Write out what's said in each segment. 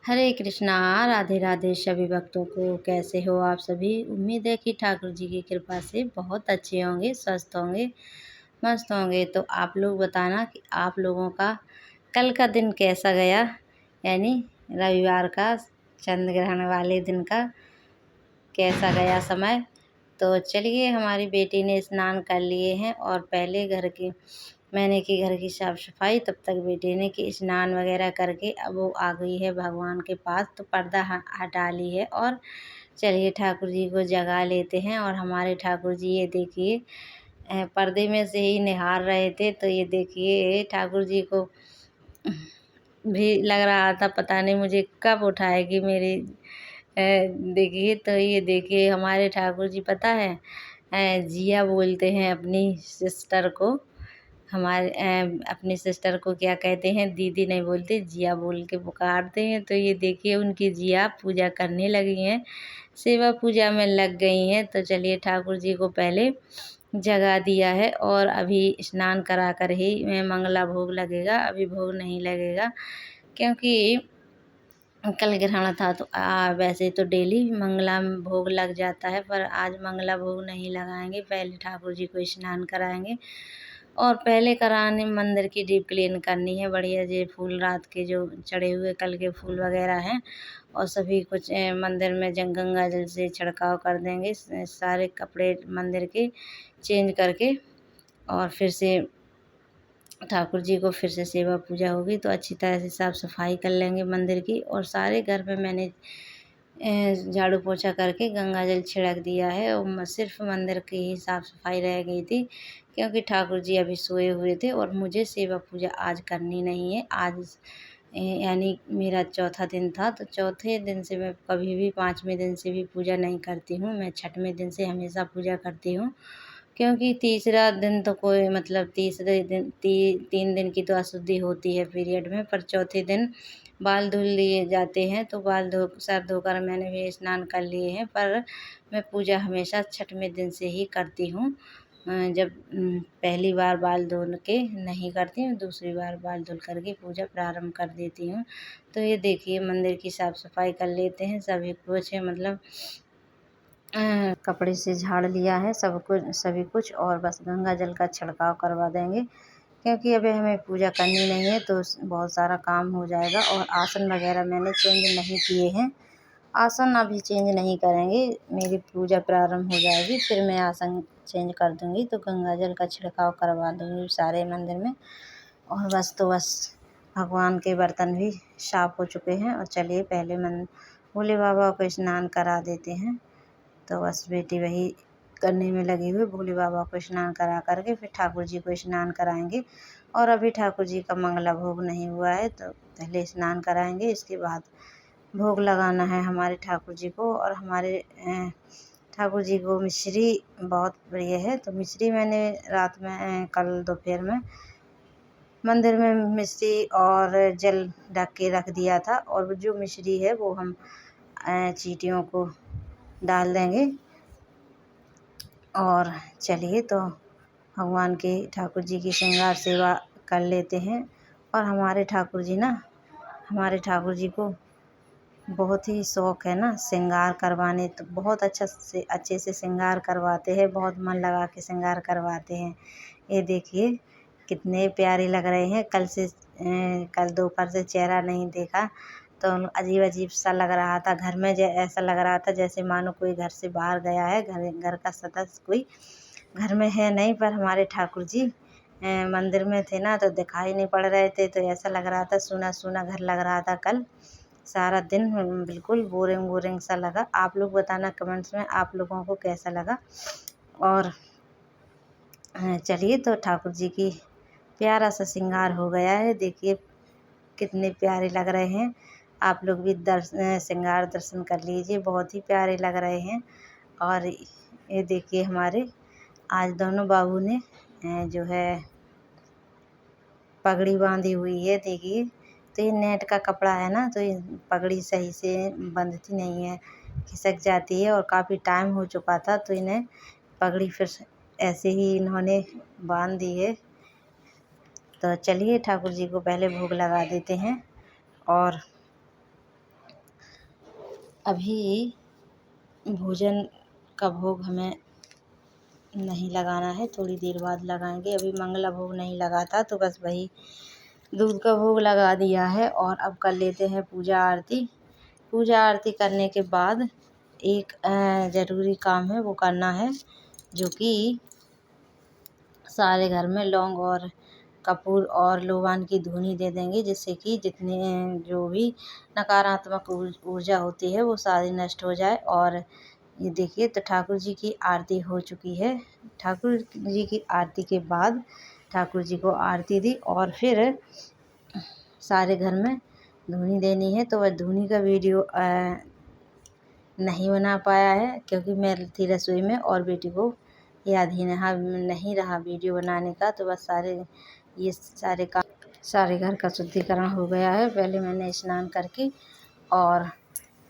हरे कृष्णा। राधे राधे सभी भक्तों को। कैसे हो आप सभी? उम्मीद है कि ठाकुर जी की कृपा से बहुत अच्छे होंगे, स्वस्थ होंगे, मस्त होंगे। तो आप लोग बताना कि आप लोगों का कल का दिन कैसा गया, यानी रविवार का चंद्र ग्रहण वाले दिन का कैसा गया समय। तो चलिए, हमारी बेटी ने स्नान कर लिए हैं और पहले मैंने की घर की साफ सफाई। तब तक बेटी ने कि स्नान वगैरह करके अब वो आ गई है भगवान के पास, तो पर्दा हटा ली है। और चलिए ठाकुर जी को जगा लेते हैं। और हमारे ठाकुर जी ये देखिए पर्दे में से ही निहार रहे थे। तो ये देखिए ठाकुर जी को भी लग रहा था पता नहीं मुझे कब उठाएगी मेरी। देखिए, तो ये देखिए हमारे ठाकुर जी पता है जिया बोलते हैं अपनी सिस्टर को। अपनी सिस्टर को क्या कहते हैं, दीदी नहीं बोलते, जिया बोल के पुकारते हैं। तो ये देखिए उनकी जिया पूजा करने लगी हैं, सेवा पूजा में लग गई हैं। तो चलिए ठाकुर जी को पहले जगा दिया है और अभी स्नान करा कर ही मंगला भोग लगेगा। अभी भोग नहीं लगेगा क्योंकि कल ग्रहण था। तो वैसे तो डेली मंगला में भोग लग जाता है, पर आज मंगला भोग नहीं लगाएंगे। पहले ठाकुर जी को स्नान कराएंगे और पहले कराने मंदिर की डीप क्लीन करनी है बढ़िया। जे फूल रात के जो चढ़े हुए कल के फूल वगैरह हैं और सभी कुछ मंदिर में गंगा जल से छिड़काव कर देंगे। सारे कपड़े मंदिर के चेंज करके और फिर से ठाकुर जी को फिर से सेवा पूजा होगी। तो अच्छी तरह से साफ़ सफाई कर लेंगे मंदिर की। और सारे घर पे मैंने झाड़ू पोछा करके गंगा जल छिड़क दिया है और सिर्फ मंदिर की ही साफ़ सफाई रह गई थी क्योंकि ठाकुर जी अभी सोए हुए थे और मुझे सेवा पूजा आज करनी नहीं है। आज यानी मेरा चौथा दिन था। तो चौथे दिन से मैं कभी भी 5वें दिन से भी पूजा नहीं करती हूँ। मैं छठवें दिन से हमेशा पूजा करती हूँ क्योंकि तीसरा दिन तो कोई मतलब तीसरे दिन 3 दिन की तो अशुद्धि होती है पीरियड में, पर चौथे दिन बाल धुल लिए जाते हैं। तो सर धोकर मैंने भी स्नान कर लिए हैं, पर मैं पूजा हमेशा छठवें दिन से ही करती हूँ। जब पहली बार बाल धुल के नहीं करती हूँ, दूसरी बार बाल धुल करके पूजा प्रारंभ कर देती हूँ। तो ये देखिए मंदिर की साफ़ सफाई कर लेते हैं। सभी कुछ मतलब कपड़े से झाड़ लिया है सभी कुछ और बस गंगा जल का छिड़काव करवा देंगे क्योंकि अभी हमें पूजा करनी नहीं है। तो बहुत सारा काम हो जाएगा। और आसन वगैरह मैंने चेंज नहीं किए हैं। आसन अभी चेंज नहीं करेंगे, मेरी पूजा प्रारंभ हो जाएगी फिर मैं आसन चेंज कर दूँगी। तो गंगा जल का छिड़काव करवा दूँगी सारे मंदिर में। और बस भगवान के बर्तन भी साफ़ हो चुके हैं। और चलिए पहले भोले बाबा को स्नान करा देते हैं। तो बस बेटी वही करने में लगी हुई, भोले बाबा को स्नान करा करके फिर ठाकुर जी को स्नान कराएंगे। और अभी ठाकुर जी का मंगला भोग नहीं हुआ है, तो पहले स्नान कराएंगे, इसके बाद भोग लगाना है हमारे ठाकुर जी को। और हमारे ठाकुर जी को मिश्री बहुत प्रिय है। तो मिश्री मैंने रात में कल दोपहर में मंदिर में मिश्री और जल ढक के रख दिया था। और जो मिश्री है वो हम चींटियों को डाल देंगे। और चलिए तो भगवान के ठाकुर जी की श्रृंगार सेवा कर लेते हैं। और हमारे ठाकुर जी को बहुत ही शौक़ है ना श्रृंगार करवाने। तो बहुत अच्छे से श्रृंगार करवाते हैं, बहुत मन लगा के श्रृंगार करवाते हैं। ये देखिए कितने प्यारे लग रहे हैं। कल दोपहर से चेहरा नहीं देखा तो अजीब अजीब सा लग रहा था घर में। ऐसा लग रहा था जैसे मानो कोई घर से बाहर गया है, घर का सदस्य कोई घर में है नहीं। पर हमारे ठाकुर जी मंदिर में थे ना, तो दिखाई नहीं पड़ रहे थे। तो ऐसा लग रहा था सूना सूना घर लग रहा था। कल सारा दिन बिल्कुल बोरिंग सा लगा। आप लोग बताना कमेंट्स में आप लोगों को कैसा लगा। और चलिए तो ठाकुर जी की प्यारा सा श्रृंगार हो गया है। देखिए कितने प्यारे लग रहे हैं। आप लोग भी श्रृंगार दर्शन कर लीजिए, बहुत ही प्यारे लग रहे हैं। और ये देखिए हमारे आज दोनों बाबू ने जो है पगड़ी बांधी हुई है। देखिए तो ये नेट का कपड़ा है ना, तो ये पगड़ी सही से बंधती नहीं है, खिसक जाती है। और काफ़ी टाइम हो चुका था तो इन्हें पगड़ी फिर ऐसे ही इन्होंने बांध दी है। तो चलिए ठाकुर जी को पहले भोग लगा देते हैं। और अभी भोजन का भोग हमें नहीं लगाना है, थोड़ी देर बाद लगाएंगे। अभी मंगला भोग नहीं लगा था तो बस वही दूध का भोग लगा दिया है। और अब कर लेते हैं पूजा आरती। पूजा आरती करने के बाद एक ज़रूरी काम है वो करना है, जो कि सारे घर में लौंग और कपूर और लोबान की धूनी दे देंगे, जिससे कि जितने जो भी नकारात्मक ऊर्जा होती है वो सारी नष्ट हो जाए। और ये देखिए तो ठाकुर जी की आरती हो चुकी है। ठाकुर जी की आरती के बाद ठाकुर जी को आरती दी और फिर सारे घर में धूनी देनी है। तो वह धूनी का वीडियो नहीं बना पाया है क्योंकि मैं थी रसोई में और बेटी को याद ही नहीं रहा वीडियो बनाने का। तो बस ये सारे काम, सारे घर का शुद्धिकरण हो गया है। पहले मैंने स्नान करके और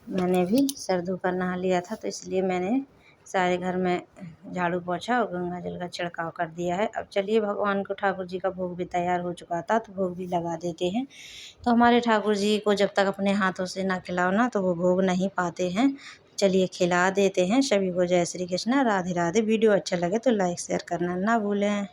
मैंने भी सर धोकर नहा लिया था, तो इसलिए मैंने सारे घर में झाड़ू पोछा और गंगा जल का छिड़काव कर दिया है। अब चलिए भगवान को, ठाकुर जी का भोग भी तैयार हो चुका था तो भोग भी लगा देते हैं। तो हमारे ठाकुर जी को जब तक अपने हाथों से ना खिलाओ ना तो वो भोग नहीं पाते हैं। चलिए खिला देते हैं। सभी को जय श्री कृष्णा, राधे राधे। वीडियो अच्छा लगे तो लाइक शेयर करना ना भूलें।